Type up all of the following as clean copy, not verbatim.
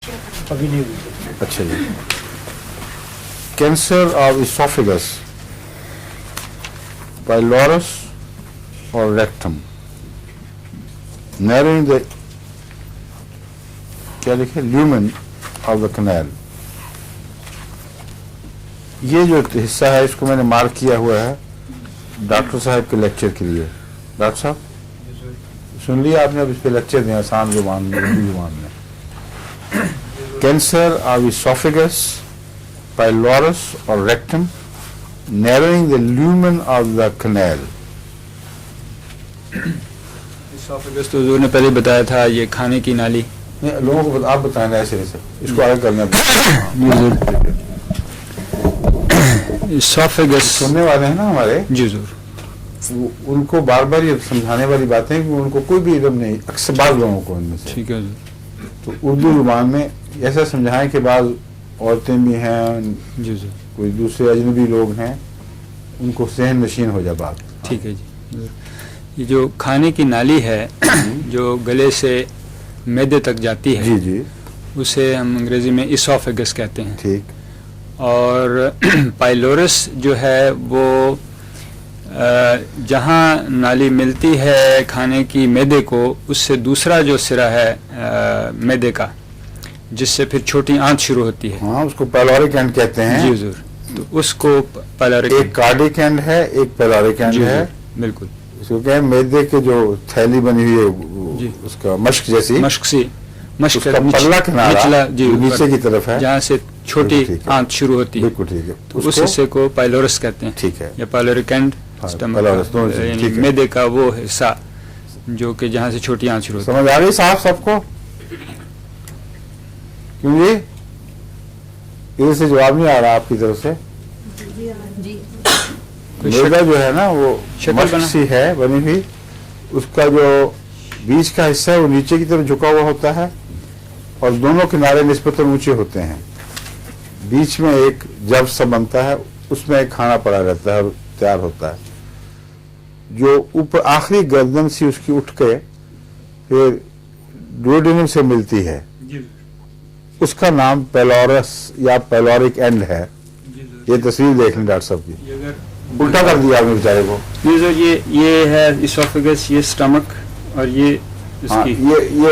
ابھی نہیں ہوئی. اچھا جی. کینسر آف اسوفیگس پائلورس اور ریکٹم نیرنگ دا کیا لکھے لیومن آف دا کنیل. یہ جو حصہ ہے اس کو میں نے مارک کیا ہوا ہے ڈاکٹر صاحب کے لیکچر کے لیے. ڈاکٹر صاحب سن لیا آپ نے, اب اس پہ لیکچر دیں آسان زبان میں, اردو زبان میں. کینسر آف اسوفیگس پائلورس اور rectum Nairang the لیومن of the کنیل. اسوفیگس تو حضور نے پہلے بتایا تھا, یہ کھانے کی نالی. لوگوں کو آپ بتائیں نا ایسے ایسے, اس کو آگے کرنا. اسوفیگس سننے والے ہیں نا ہمارے, جی حضور, ان کو بار بار یہ سمجھانے والی باتیں کہ ان کو کوئی بھی علم نہیں, اکثر بعض لوگوں کو ان میں سے. ٹھیک ہے حضور. تو اردو زبان میں ایسا سمجھائیں کہ بعض عورتیں بھی ہیں, جی حضور, کوئی دوسرے اجنبی لوگ ہیں, ان کو ذہن نشین ہو جائے بات. ٹھیک ہے جی. یہ جو کھانے کی نالی ہے جو گلے سے معدے تک جاتی ہے, جی جی, اسے ہم انگریزی میں اسوفیگس کہتے ہیں. ٹھیک. اور پائلورس جو ہے وہ جہاں نالی ملتی ہے کھانے کی معدے کو, اس سے دوسرا جو سرا ہے معدے کا, جس سے پھر چھوٹی آنت شروع ہوتی ہے. ہاں, اس کو پیلورک اینڈ کہتے ہیں. جی حضور, تو اس کو پیلورک, ایک کارڈک اینڈ ہے, ایک پیلورک اینڈ ہے. بالکل. اس کو کہیں معدے کے جو تھیلی بنی ہوئی ہے, جی, اس کا مشق جیسی, مشق سی, مشق کا پلہ کنارہ جی نیچے کی طرف ہے, جہاں سے چھوٹی آنت شروع ہوتی ہے. بالکل ٹھیک ہے. تو اس حصے کو پائلورس کہتے ہیں. ٹھیک ہے. یا پائلورک اینڈ, یعنی معدے کا وہ حصہ جو کہ جہاں سے چھوٹی آنت شروع ہوتی ہے. سمجھ آ رہی صاحب سب کو؟ کیوں جی ادھر سے جواب نہیں آ رہا آپ کی طرف سے؟ معدہ جو ہے نا وہ مشق سی ہے بنی ہوئی, اس کا جو بیچ کا حصہ ہے وہ نیچے کی طرف جھکا ہوا ہوتا ہے اور دونوں کنارے نسبتاً اونچے ہوتے ہیں. بیچ میں ایک جب سا بنتا ہے, اس میں ایک کھانا پڑا رہتا ہے اور تیار ہوتا ہے. جو اوپر آخری گردن سی اس کی اٹھ کے پھر ڈوڈینم سے ملتی ہے, اس کا نام پیلورس یا پیلورک اینڈ ہے. یہ تصویر دیکھ لیں ڈاکٹر صاحب کی, الٹا کر دیا آپ نے بیچارے کو. یہ ہے اسوفیگس, یہ اسٹمک, اور یہ اس کی یہ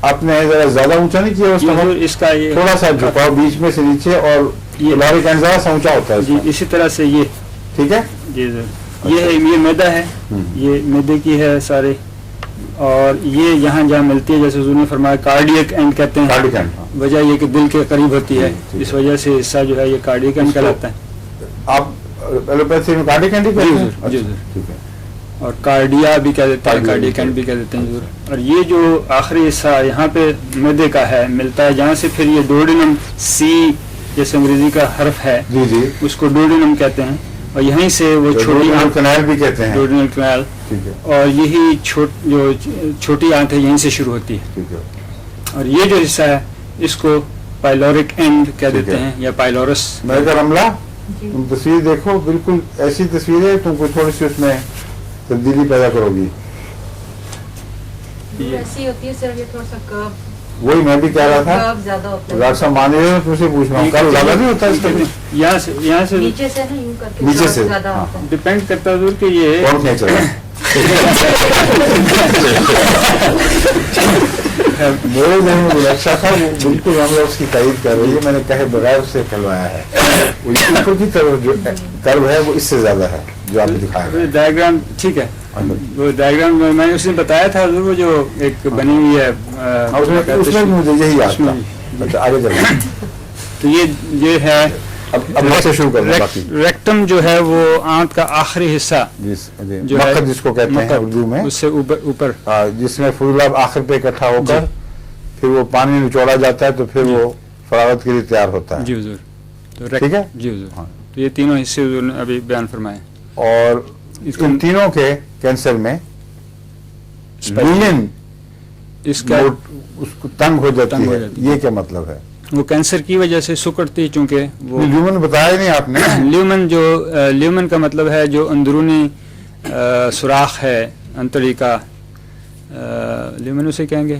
آپ نے ذرا زیادہ اونچا نہیں کیا اسٹمک, اس کا یہ تھوڑا سا جھکاؤ بیچ میں سے نیچے, اور پیلورک اینڈ ذرا سا اونچا ہوتا ہے. جی, اسی طرح سے یہ, ٹھیک ہے. جی سر, یہ معدہ ہے, یہ معدے کی ہے سارے, اور یہ یہاں جہاں ملتی ہے جیسے حضور نے فرمایا کارڈیک اینڈ کہتے ہیں. کارڈک اینڈ, وجہ یہ کہ دل کے قریب ہوتی ہے, اس وجہ سے حصہ جو ہے یہ کارڈیک اینڈ کہلاتا ہے. آپ ایلوپیتھی میں کارڈک اینڈ ہی کہتے ہیں؟ جی سر, ٹھیک ہے. اور کارڈیا بھی کہہ دیتے ہیں, کارڈیک اینڈ بھی کہہ دیتے ہیں. اور یہ جو آخری حصہ یہاں پہ معدے کا ہے ملتا ہے, جہاں سے پھر یہ ڈوڈینم سی جیسے انگریزی کا حرف ہے, جی جی, اس کو ڈوڈینم کہتے ہیں, اور یہیں سے وہ چھوٹی آنت, کنال بھی کہتے ہیں, ڈوڈینل کنال, ٹھیک ہے, اور یہی جو چھوٹی آنت ہے یہیں سے شروع ہوتی ہے. ٹھیک ہے. اور یہ جو حصہ ہے اس کو پائلورک اینڈ کہہ دیتے ہیں یا پائلورس. میں کہا رملہ تم تصویر دیکھو, بالکل ایسی تصویر ہے, تم کو تھوڑی سی اس میں تبدیلی پیدا کرو گی. ایسی ہوتی ہے سر, یہ تھوڑا سا کرو, وہی میں بھی کہہ رہا تھا, کرو زیادہ ہوتا ہے. ڈاکٹر صاحب مان رہے ہیں, تم سے پوچھ رہا ہوں, کرو زیادہ نہیں ہوتا اس کا؟ یہاں سے نیچے سے نا یوں کر کے نیچے سے زیادہ ہوتا ہے. ڈپینڈ کرتا ہے حضور کہ یہ کون کھینچ رہا ہے. میرے ذہن میں بڑا اچھا تھا, وہ بالکل ہم لوگ اس کی تائید کر رہی ہے, میں نے کہے بغیر اس سے کھلوایا ہے. وہ اوپر کی طرف جو کرو ہے وہ اس سے زیادہ ہے جو آپ نے دکھایا. ڈائیگرام ٹھیک ہے, وہ ڈائیگرام میں نے اس نے بتایا تھا حضور, وہ جو ایک بنی ہوئی ہے اس میں مجھے یہی یاد تھا. آگے چلیں. تو یہ ہے اب سے شروع کریں. باقی ریکٹم جو ہے وہ آنت کا آخری حصہ جو ہے, مقد جس کو کہتے ہیں اردو میں, اس سے اوپر جس میں فضلاب آخر پہ اکٹھا ہو کر پھر وہ پانی نچوڑا جاتا ہے تو پھر وہ فراغت کے لیے تیار ہوتا ہے. جی حضور, ٹھیک ہے. جی حضور, تو یہ تینوں حصے حضور نے ابھی بیان فرمائے. اور ان تینوں کے کینسر میں لومن اس کا اس کو تنگ ہو جاتی ہے. یہ کیا مطلب ہے؟ وہ کینسر کی وجہ سے سکڑتی, چونکہ وہ لیومن بتایا نہیں آپ نے. لیومن کا مطلب ہے جو اندرونی سوراخ ہے انتڑی کا, لیومن اسے کہیں گے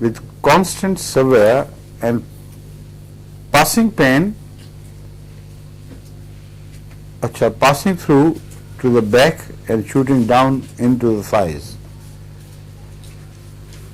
with constant severe and passing pain, passing through to the back and shooting down into the thighs.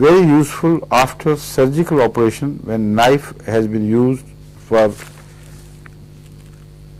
Very useful after surgical operation when knife has been used for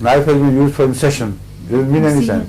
knife has been used for incision, doesn't mean any sense,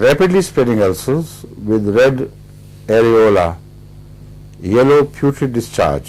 Rapidly spreading ulcers with red areola, yellow putrid discharge,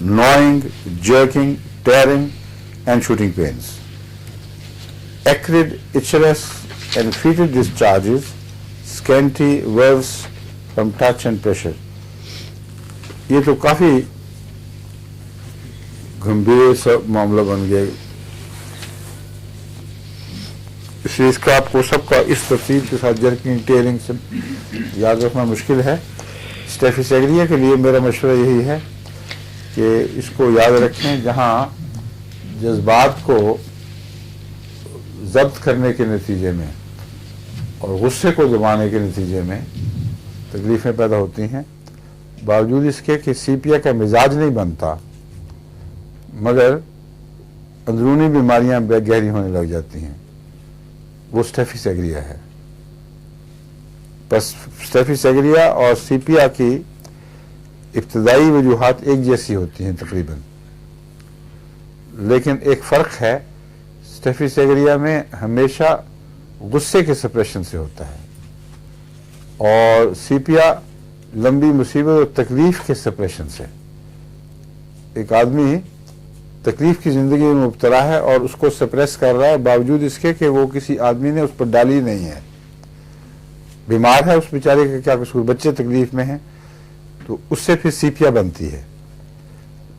gnawing, jerking, tearing and shooting pains. Acrid, itchiness and fetid discharges, scanty verves from touch and pressure. یہ تو کافی گمبھیر سا معاملہ بن گیا، اس لیے اس کا آپ کو سب کا اس تفصیل کے ساتھ جرکنگ ٹیئرنگ سے یاد رکھنا مشکل ہے. اسٹیفس ایگریا کے لیے میرا مشورہ یہی ہے کہ اس کو یاد رکھیں، جہاں جذبات کو ضبط کرنے کے نتیجے میں اور غصے کو دبانے کے نتیجے میں تکلیفیں پیدا ہوتی ہیں، باوجود اس کے کہ سیپیا کا مزاج نہیں بنتا، مگر اندرونی بیماریاں بے گہری ہونے لگ جاتی ہیں، وہ اسٹیفس ایگریا ہے. بس اسٹیفس ایگریا اور سیپیا کی ابتدائی وجوہات ایک جیسی ہوتی ہیں تقریباً، لیکن ایک فرق ہے، اسٹیفس ایگریا میں ہمیشہ غصے کے سپریشن سے ہوتا ہے اور سیپیا لمبی مصیبت اور تکلیف کے سپریشن سے. ایک آدمی تکلیف کی زندگی میں مبتلا ہے اور اس کو سپریس کر رہا ہے، باوجود اس کے کہ وہ کسی آدمی نے اس پر ڈالی نہیں ہے. بیمار ہے اس بیچارے کا کیا قصور، بچے تکلیف میں ہیں تو اس سے پھر سیپیا بنتی ہے.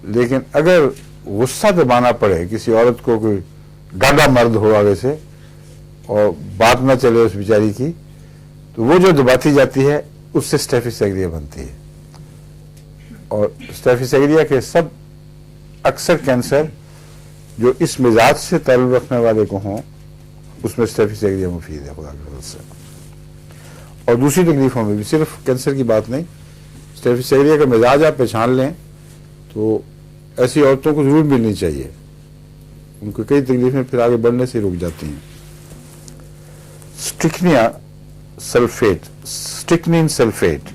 لیکن اگر غصہ دبانا پڑے کسی عورت کو، کوئی ڈاڈا مرد ہو آگے سے اور بات نہ چلے اس بیچاری کی، تو وہ جو دباتی جاتی ہے اس سے اسٹیفس ایگریا بنتی ہے. اور اسٹیفس ایگریا کے سب اکثر کینسر جو اس مزاج سے تعلق رکھنے والے کو ہوں، اس میں اسٹیفس ایگریا مفید ہے خدا کی مدد سے. اور دوسری تکلیفوں میں بھی، صرف کینسر کی بات نہیں، اسٹیفس ایگریا کا مزاج آپ پہچان لیں تو ایسی عورتوں کو ضرور ملنی چاہیے، ان کو کئی تکلیفیں پھر آگے بڑھنے سے رک جاتی ہیں. اسٹرکنین سلفیٹ،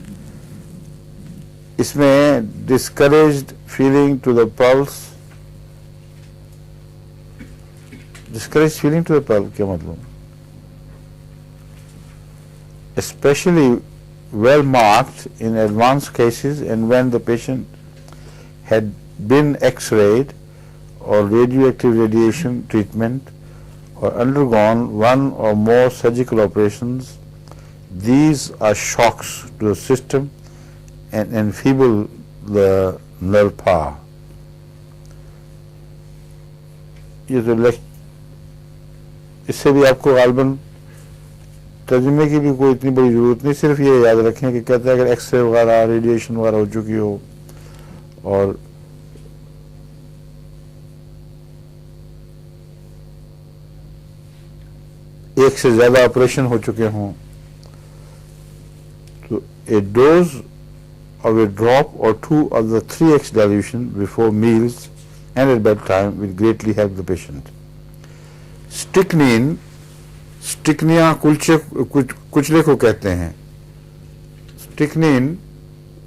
اس میں discouraged feeling to the plus. Discouraged feeling to the plus کیا مطلب؟ especially well marked in advanced cases and when the patient had been x-rayed or radioactive radiation treatment or undergone one or more surgical operations. These are shocks to the system and enfeeble the nerve power. یہ تو اس سے بھی آپ کو غالباً ترجمے کی بھی کوئی اتنی بڑی ضرورت نہیں، صرف یہ یاد رکھیں کہ کہتے ہیں اگر ایکس رے وغیرہ ریڈیشن وغیرہ ہو چکی ہو اور ایک سے زیادہ آپریشن ہو چکے ہوں تو a dose of a drop or two of the 3x dilution before meals and at bedtime will greatly help the patient. سٹکنیا کچلے کو کہتے ہیں. سٹکنین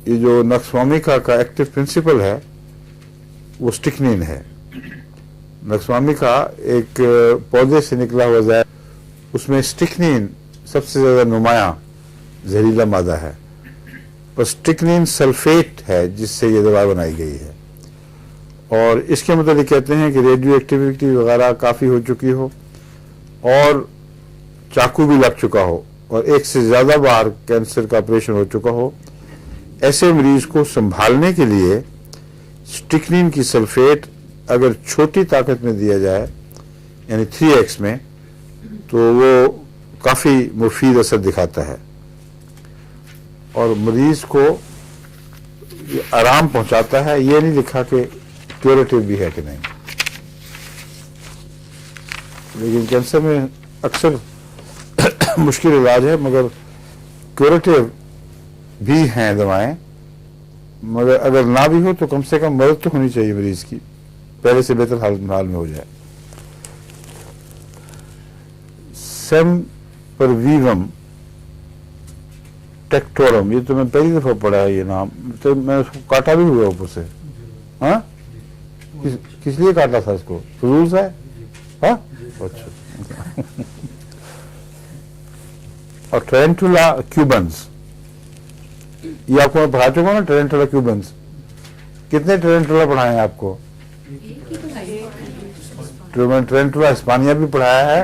یہ جو نکسوامیکا کا ایکٹیو پرنسپل ہے وہ سٹکنین ہے. نکسوامیکا ایک پودے سے نکلا ہوا زہر، اس میں سٹکنین سب سے زیادہ نمایاں زہریلا مادہ ہے، پر سٹکنین سلفیٹ ہے جس سے یہ دوا بنائی گئی ہے. اور اس کے متعلق کہتے ہیں کہ ریڈیو ایکٹیویٹی وغیرہ کافی ہو چکی ہو اور چاقو بھی لگ چکا ہو اور ایک سے زیادہ بار کینسر کا آپریشن ہو چکا ہو، ایسے مریض کو سنبھالنے کے لیے سٹکنین کی سلفیٹ اگر چھوٹی طاقت میں دیا جائے یعنی 3x میں تو وہ کافی مفید اثر دکھاتا ہے اور مریض کو آرام پہنچاتا ہے. یہ نہیں لکھا کہ کیوریٹو بھی ہے کہ نہیں، لیکن کینسر میں اکثر مشکل علاج ہے مگر کیوریٹو بھی ہیں دوائیں، مگر اگر نہ بھی ہو تو کم سے کم مدد تو ہونی چاہیے مریض کی، پہلے سے بہتر حال میں ہو جائے. سیمپرویوم ٹیکٹورم، یہ تو میں پہلی دفعہ پڑھا ہے یہ نام، تو میں اس کو کاٹا بھی ہوا اوپر سے. ہاں کس لیے کاٹا تھا اس کو؟ فضول سا ہے. ہاں اچھا. اور ٹرینٹولا کیوبنز، یہ آپ کو میں پڑھا چکا ہوں نا. ٹرینٹولا کیوبنز کتنے ٹرینٹولا پڑھائے ہیں آپ کو؟ ٹرینٹولا ہسپانیہ بھی پڑھایا ہے،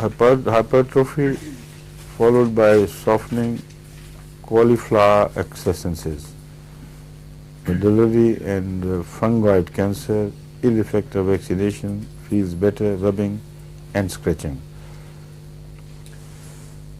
hypertrophy followed by softening, cauliflower excrescences, medullary and fungoid cancer, ill effect of vaccination, feels better, rubbing and scratching.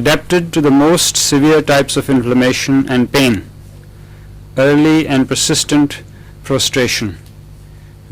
Adapted to the most severe types of inflammation and pain, early and persistent prostration,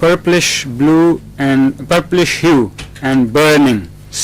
Purplish hue and burning,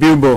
Bubo,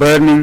burning,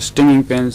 stinging pains,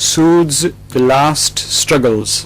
soothes the last struggles,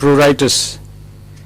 pruritus,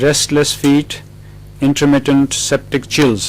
restless feet, intermittent septic chills,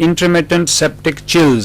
intermittent septic chills,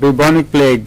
bubonic plague,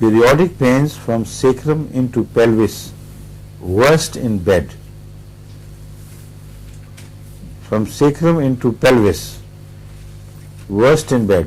Periodic pains from sacrum into pelvis, worst in bed. From sacrum into pelvis, worst in bed.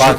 5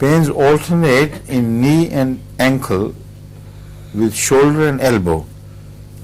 Pains alternate in knee and ankle with shoulder and elbow,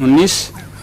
19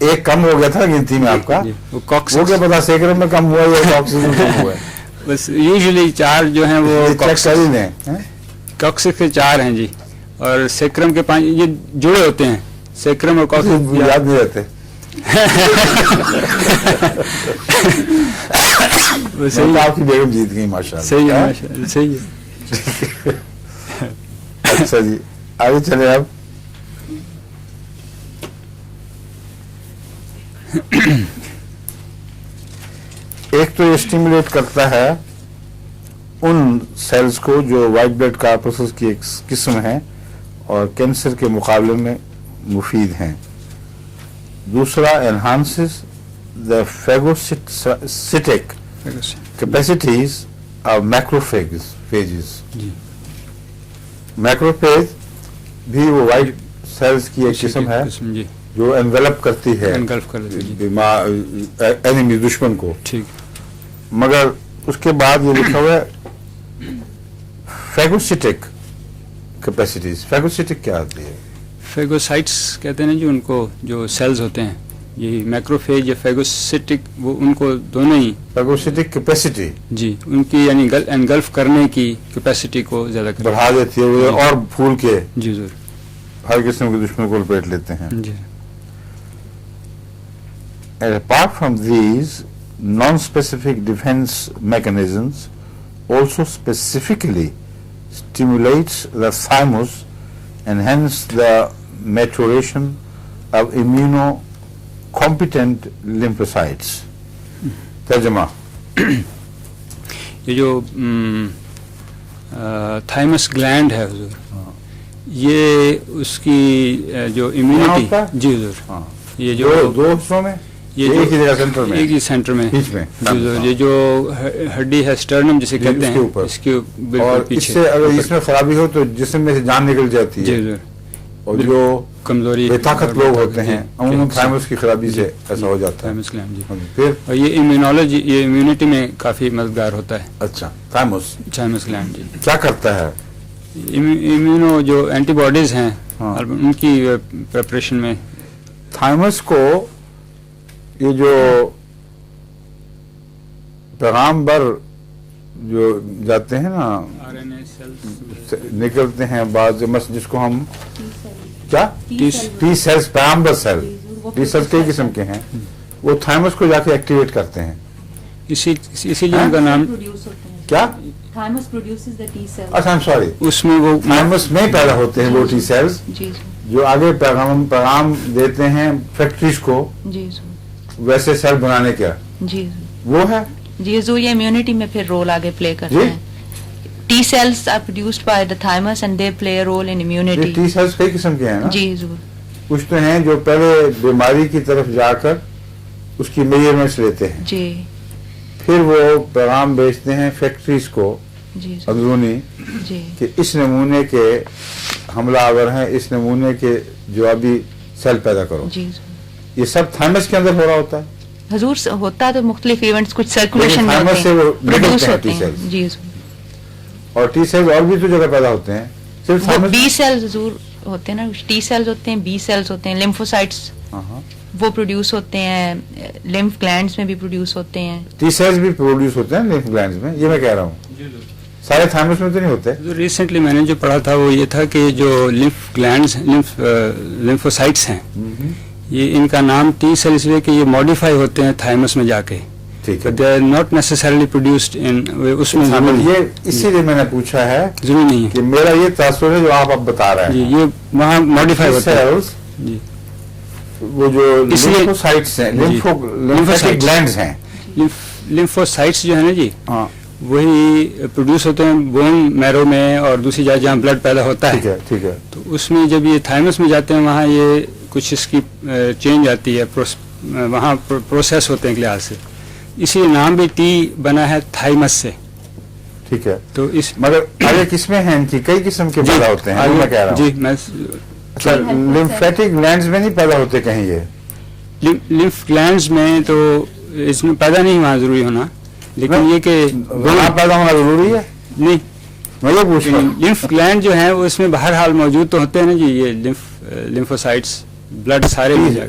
ایک کم ہو گیا تھا گنتی میں آپ کا, وہ وہ کیا پتا سیکرم میں کم ہوا یا کاکسس میں کم ہوا ہے. بس یوزلی 4 جو ہیں وہ چیک کر ہی لیں. کاکسس کے 4 ہیں جی, اور سیکرم کے 5, یہ جڑے ہوتے ہیں سیکرم اور کاکسس یاد نہیں رہتے. آپ کی بیگم جیت گئی ماشاء اللہ. صحیح ہے, صحیح ہے. اچھا جی آگے چلے آپ. ایک تو یہ اسٹیمولیٹ کرتا ہے ان سیلز کو جو وائٹ بلڈ کارپسز کی ایک قسم ہے اور کینسر کے مقابلے میں مفید ہیں. دوسرا انہانسز دا فیگوسیٹک کیپیسٹیز آف میکروفیجز. میکروفیج بھی وہ وائٹ سیلز کی ایک قسم ہے جو انویلپ کرتی ہے اینیمی دشمن کو. مگر اس کے بعد یہ لکھا ہوا ہے فیگوسیٹک کیپیسٹیز. فیگوسیٹک کیا آتی ہے؟ فیگوسائٹس کہتے ہیں جی ان کو, جو سیلز ہوتے ہیں یہی میکروفیج یا فیگوسیٹک, وہ ان کو دونوں ہی فیگوسیٹک کیپیسٹی جی ان کی یعنی انگلف کرنے کی کیپیسٹی کو زیادہ بڑھا دیتی ہے اور پھول کے جی ضرور ہر قسم کے دشمن کو لپیٹ لیتے ہیں. جی. Apart from these non-specific defense mechanisms also specifically stimulates the thymus and hence the maturation of immunocompetent lymphocytes. ترجمہ یہ جو تھائمس گلینڈ ہے حضور, یہ اس کی جو امیونٹی جی حضور, یہ جو دو حصوں میں یہ ایک ہی جگہ سینٹر میں, ایک ہی سینٹر میں یہ جو ہڈی ہے سٹرنم جسے کہتے ہیں, اس کے بالکل پیچھے. اس سے اگر اس میں خرابی ہو تو جسم میں سے جان نکل جاتی ہے, اور جو کمزوری بے طاقت لوگ ہوتے ہیں عموماً تھائمس کی خرابی سے ایسا ہو جاتا ہے. پھر اور یہ امیونولوجی, یہ امیونٹی میں کافی مددگار ہوتا ہے. اچھا تھائمس گلینڈ جی کیا کرتا ہے؟ امیونو جو اینٹی باڈیز ہیں ان کی پریپریشن میں. تھائمس کو یہ جو پیغام بر جو جاتے ہیں نا نکلتے ہیں بعض, جس کو ہم کیا ٹی سیلز, پیغامبر سیل, ٹی سیلز کئی قسم کے ہیں, وہ تھائمس کو جا کے ایکٹیویٹ کرتے ہیں. اسی لیے ان کا نام کیا thymus produces the T cells. اچھا سوری, اس میں وہ تھائمس میں پیدا ہوتے ہیں وہ ٹی سیلز جو آگے پیغام دیتے ہیں فیکٹریز کو ویسے سیل بنانے کا. جی وہ ہے جی حضور, یہ امیونٹی میں پھر رول آگے پلے کرتے ہیں. T cells are produced by the thymus and they play a role in immunity. T cells کئی قسم کے ہیں نا جی حضور. کچھ تو ہیں جو پہلے بیماری کی طرف جا کر اس کی میجرمنٹس لیتے ہیں جی, پھر وہ پیغام بھیجتے ہیں فیکٹریز کو جی اندرونی جی کہ اس نمونے کے حملہ آور ہیں, اس نمونے کے جوابی سیل پیدا کرو. جی یہ سب تھائمس کے اندر ہو رہا ہوتا ہے حضور. ہوتا تو مختلف ایونٹس کچھ سرکولیشن میں تھائمس سے وہ نکلتے ہیں ٹی ہیں. سیلز. جی حضور. اور ٹی سیلز اور بھی تو جگہ پیدا ہوتے ہیں, صرف تھائمس. بی سیلز حضور ہوتے ہیں نا, ٹی سیلز ہوتے ہیں, بی سیلز ہوتے ہیں, لیمفوسائٹس وہ پروڈیوس ہوتے ہیں, لیمف گلینڈز میں بھی پروڈیوس ہوتے ہیں. ٹی سیلز بھی پروڈیوس ہوتے ہیں لیمف گلینڈز میں, یہ میں کہہ رہا ہوں. سارے تھائمس میں تو نہیں ہوتے. ریسنٹلی میں نے جو پڑھا تھا وہ یہ تھا کہ جو لیمف گلینڈز لیمفوسائٹس ہیں, یہ ان کا نام ٹی سیل اس لیے کہ یہ ماڈیفائی ہوتے ہیں تھائمس میں جا کے. ٹھیک ہے, they are not necessarily produced in اس میں. یہ اسی لیے میں نے پوچھا ہے, ضروری نہیں ہے کہ میرا یہ تاثر ہے جو آپ اب بتا رہے ہیں. یہ وہاں ماڈیفائی ہوتے ہیں جی. وہ جو لیمفوسائٹس ہیں, لیمفوسائٹک گلینڈز ہیں, لیمفوسائٹس جو ہے نا جی, ہاں وہی پروڈیوس ہوتے ہیں بون میرو میں اور دوسری جگہ جہاں بلڈ پیدا ہوتا ہے. ٹھیک ہے. تو اس میں جب یہ تھائمس میں جاتے ہیں وہاں یہ کچھ اس کی چینج آتی ہے, وہاں پروسیس ہوتے ہیں لحاظ سے, اسی لیے نام بھی ٹی بنا ہے تھائمس سے. ٹھیک ہے. تو اس مگر آگے قسمیں ہیں ان کی, کئی قسم کے پیدا ہوتے ہیں, میں کہہ رہا ہوں. جی میں لیمفیٹک گلینڈز میں نہیں پیدا ہوتے کہیں, یہ لمف گلینڈز میں تو اس میں پیدا نہیں وہاں ضروری ہونا, لیکن یہ کہ وہاں پیدا ہونا ضروری ہے نہیں. میں یہ پوچھ رہا ہوں, لمف گلینڈ جو ہیں وہ اس میں بہرحال موجود تو ہوتے ہیں نا جی, یہ لیمفوسائٹس بلڈ سارے مل جائے.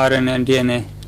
RNA DNA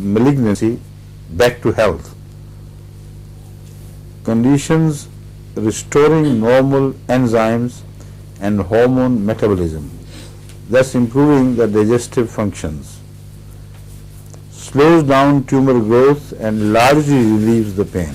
malignancy back to health. Conditions restoring normal enzymes and hormone metabolism, thus improving the digestive functions. Slows down tumor growth and largely relieves the pain.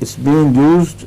It's being used.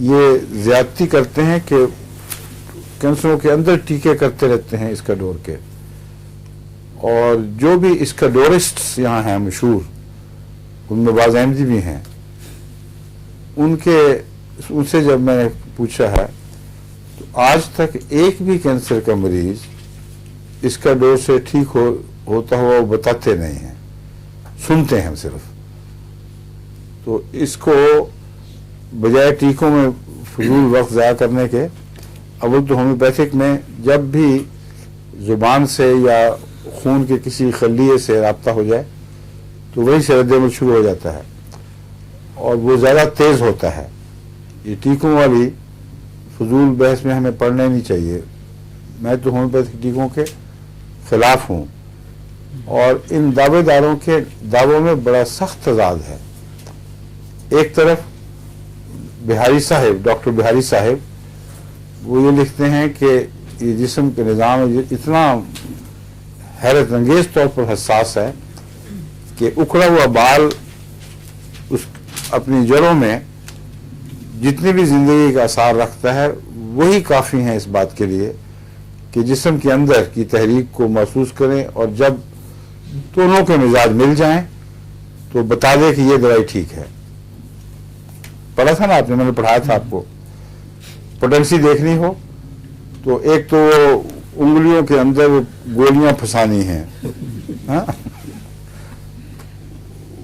یہ زیادتی کرتے ہیں کہ کینسروں کے اندر ٹیکے کرتے رہتے ہیں اس کا ڈور کے، اور جو بھی اس کا ڈورسٹ یہاں ہیں مشہور، ان میں بعض احمدی بھی ہیں، ان سے جب میں نے پوچھا ہے تو آج تک ایک بھی کینسر کا مریض اس کا ڈور سے ٹھیک ہوتا ہوا وہ بتاتے نہیں ہیں، سنتے ہیں ہم صرف. تو اس کو بجائے ٹیکوں میں فضول وقت ضائع کرنے کے، اول تو ہومیوپیتھک میں جب بھی زبان سے یا خون کے کسی خلیے سے رابطہ ہو جائے تو وہیں سے رد عمل شروع ہو جاتا ہے اور وہ زیادہ تیز ہوتا ہے. یہ ٹیکوں والی فضول بحث میں ہمیں پڑھنا نہیں چاہیے. میں تو ہومیوپیتھک ٹیکوں کے خلاف ہوں، اور ان دعوے داروں کے دعووں میں بڑا سخت تضاد ہے. ایک طرف بہاری صاحب، ڈاکٹر بہاری صاحب، وہ یہ لکھتے ہیں کہ یہ جسم کے نظام اتنا حیرت انگیز طور پر حساس ہے کہ اکھڑا ہوا بال اس اپنی جڑوں میں جتنی بھی زندگی کا اثار رکھتا ہے وہی کافی ہیں اس بات کے لیے کہ جسم کے اندر کی تحریک کو محسوس کریں، اور جب دونوں کے مزاج مل جائیں تو بتا دے کہ یہ دوائی ٹھیک ہے. پڑھا تھا نا آپ نے، میں نے پڑھایا تھا آپ کو. پوٹینسی دیکھنی ہو تو ایک تو انگلیوں کے اندر گولیاں پھنسانی ہیں، ہاں؟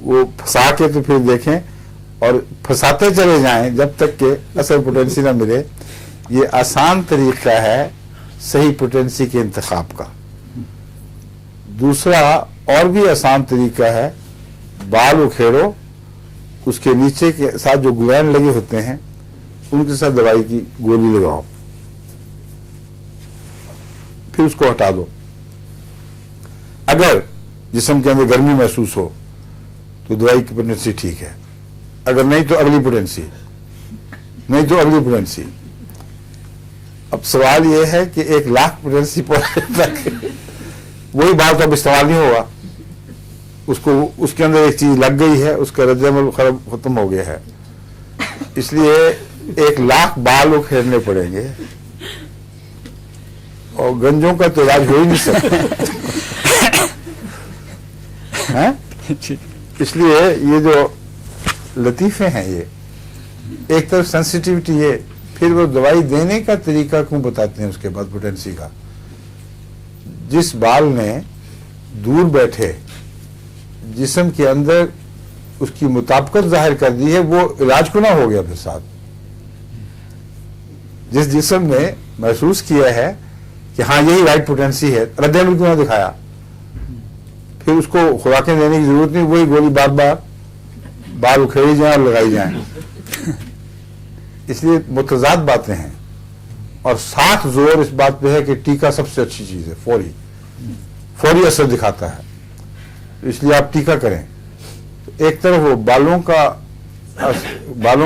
وہ پھنسا کے تو پھر دیکھیں اور پھنساتے چلے جائیں جب تک کہ اصل پوٹینسی نہ ملے. یہ آسان طریقہ ہے صحیح پوٹینسی کے انتخاب کا. دوسرا اور بھی آسان طریقہ ہے، بال اکھیڑو، اس کے نیچے کے ساتھ جو گلین لگے ہوتے ہیں ان کے ساتھ دوائی کی گولی لگاؤ، پھر اس کو ہٹا دو. اگر جسم کے اندر گرمی محسوس ہو تو دوائی کی پوٹینسی ٹھیک ہے، اگر نہیں تو اگلی پوٹینسی. اب سوال یہ ہے کہ 1,00,000 پوٹینسی پہنچنے تک وہی بات اب استعمال نہیں ہوگا. اس کے اندر ایک چیز لگ گئی ہے، اس کا رد عمل ختم ہو گیا ہے، اس لیے 1,00,000 بال اکھیڑنے پڑیں گے، اور گنجوں کا تو علاج ہو ہی نہیں سکتا. اس لیے یہ جو لطیفے ہیں، یہ ایک طرف سینسیٹیوٹی ہے، پھر وہ دوائی دینے کا طریقہ کیوں بتاتے ہیں اس کے بعد پوٹینسی کا. جس بال نے دور بیٹھے جسم کے اندر اس کی مطابقت ظاہر کر دی ہے وہ علاج کو نہ ہو گیا. پھر ساتھ جس جسم نے محسوس کیا ہے کہ ہاں یہی رائٹ پوٹینسی ہے، رد عمل کیوں نہ دکھایا، پھر اس کو خوراکیں دینے کی ضرورت نہیں، وہی گولی بار بار بال اکھیڑی جائیں اور لگائی جائیں. اس لیے متضاد باتیں ہیں، اور ساتھ زور اس بات پہ ہے کہ ٹیکہ سب سے اچھی چیز ہے، فوری اثر دکھاتا ہے، اس لیے آپ ٹیکہ کریں. ایک طرف وہ بالوں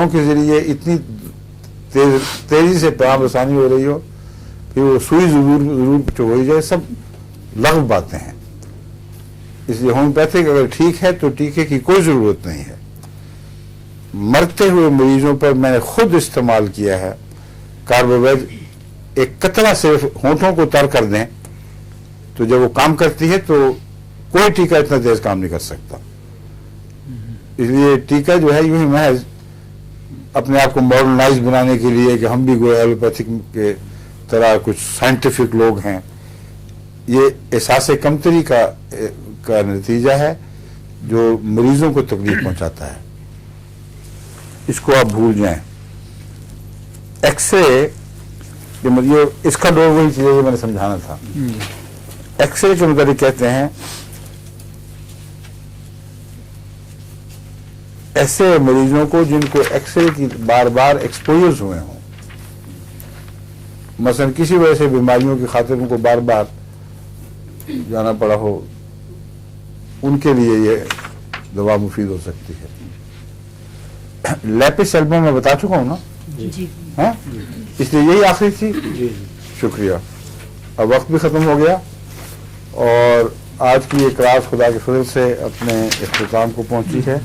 کے ذریعے اتنی تیزی سے پیغام رسانی ہو رہی ہو، پھر وہ سوئی ضرور ہو ہی جائے، سب لغو باتیں ہیں. اس لیے ہومیوپیتھک اگر ٹھیک ہے تو ٹیکے کی کوئی ضرورت نہیں ہے. مرتے ہوئے مریضوں پر میں نے خود استعمال کیا ہے کاربویج. ایک قطرہ صرف ہونٹوں کو تر کر دیں تو جب وہ کام کرتی ہے تو کوئی ٹیکہ اتنا تیز کام نہیں کر سکتا. اس لیے ٹیکہ جو ہے یوں ہی محض اپنے آپ کو ماڈرنائز بنانے کے لیے کہ ہم بھی کوئی ایلوپیتھک کے طرح کچھ سائنٹیفک لوگ ہیں، یہ احساس کمتری کا نتیجہ ہے جو مریضوں کو تکلیف پہنچاتا ہے. اس کو آپ بھول جائیں. ایکس رے اس کا ڈور وہی چیز ہے میں نے سمجھانا تھا. ایکس رے کے متعلق کہتے ہیں ایسے مریضوں کو جن کو ایکس رے کی بار بار ایکسپوجر ہوئے ہوں، مثلا کسی وجہ سے بیماریوں کی خاطر ان کو بار بار جانا پڑا ہو، ان کے لیے یہ دوا مفید ہو سکتی ہے. لیپس ایلبم میں بتا چکا ہوں نا جی. ہاں، اس لیے یہی آخری تھی. شکریہ. اب وقت بھی ختم ہو گیا اور آج کی یہ کلاس خدا کے فضل سے اپنے اختتام کو پہنچی ہے.